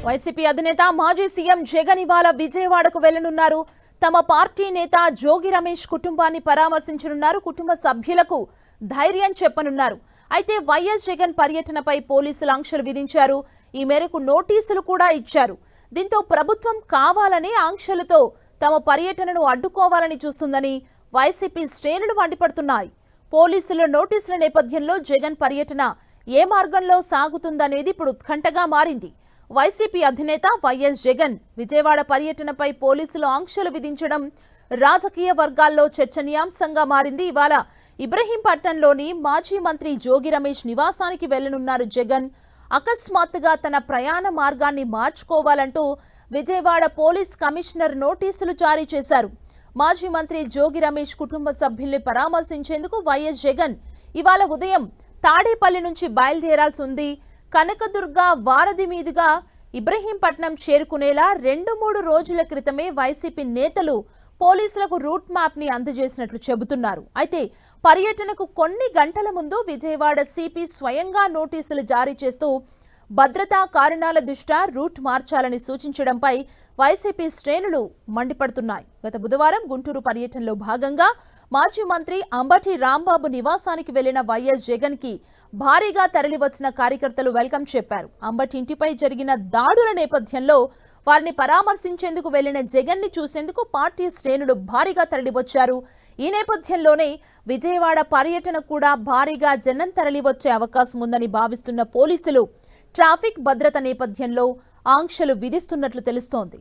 YCP అధినేత మాజీ CM Jagan ఇవాళ విజయవాడకు వెళ్లనున్నారు. తమ పార్టీ నేత జోగి రమేష్ కుటుంబాన్ని పరామర్శించనున్నారు. కుటుంబ సభ్యులకు ధైర్యం చెప్పనున్నారు. అయితే వైఎస్ జగన్ పర్యటనపై పోలీసులు ఆంక్షలు విధించారు. ఈ మేరకు నోటీసులు కూడా ఇచ్చారు. దీంతో ప్రభుత్వం కావాలనే ఆంక్షలతో తమ పర్యటనను అడ్డుకోవాలని చూస్తుందని వైసీపీ శ్రేణులు మండిపడుతున్నాయి. పోలీసుల నోటీసుల నేపథ్యంలో జగన్ పర్యటన ఏ మార్గంలో సాగుతుందనేది ఇప్పుడు ఉత్కంఠగా మారింది. వైసీపీ అధినేత వైఎస్ జగన్ విజయవాడ పర్యటనపై పోలీసులు ఆంక్షలు విధించడం రాజకీయ వర్గాల్లో చర్చనీయాంశంగా మారింది. ఇవాళ ఇబ్రహీంపట్నంలోని మాజీ మంత్రి జోగి రమేష్ నివాసానికి వెళ్లనున్నారు జగన్. అకస్మాత్తుగా తన ప్రయాణ మార్గాన్ని మార్చుకోవాలంటూ విజయవాడ పోలీస్ కమిషనర్ నోటీసులు జారీ చేశారు. మాజీ మంత్రి జోగి రమేష్ కుటుంబ సభ్యుల్ని పరామర్శించేందుకు వైఎస్ జగన్ ఇవాళ ఉదయం తాడేపల్లి నుంచి బయలుదేరాల్సి ఉంది. కనకదుర్గ వారధి మీదుగా ఇబ్రహీంపట్నం చేరుకునేలా 2-3 రోజుల క్రితమే వైసీపీ నేతలు పోలీసులకు రూట్ మ్యాప్ ని అందజేసినట్లు చెబుతున్నారు. అయితే పర్యటనకు కొన్ని గంటల ముందు విజయవాడ సిపి స్వయంగా నోటీసులు జారీ చేస్తూ భద్రతా కారణాల దృష్ట్యా రూట్ మార్చాలని సూచించడంపై వైసీపీ శ్రేణులు మండిపడుతున్నాయి. గత బుధవారం గుంటూరు పర్యటనలో భాగంగా మాజీ మంత్రి అంబటి రాంబాబు నివాసానికి వెళ్లిన వైఎస్ జగన్ కి భారీగా తరలివచ్చిన కార్యకర్తలు వెల్కమ్ చెప్పారు. అంబటి ఇంటిపై జరిగిన దాడుల నేపథ్యంలో వారిని పరామర్శించేందుకు వెళ్లిన జగన్ ని చూసేందుకు పార్టీ శ్రేణులు భారీగా తరలివచ్చారు. ఈ నేపథ్యంలోనే విజయవాడ పర్యటన కూడా భారీగా జనం తరలివచ్చే అవకాశం ఉందని భావిస్తున్న పోలీసులు ట్రాఫిక్ భద్రత నేపథ్యంలో ఆంక్షలు విధిస్తున్నట్లు తెలుస్తోంది.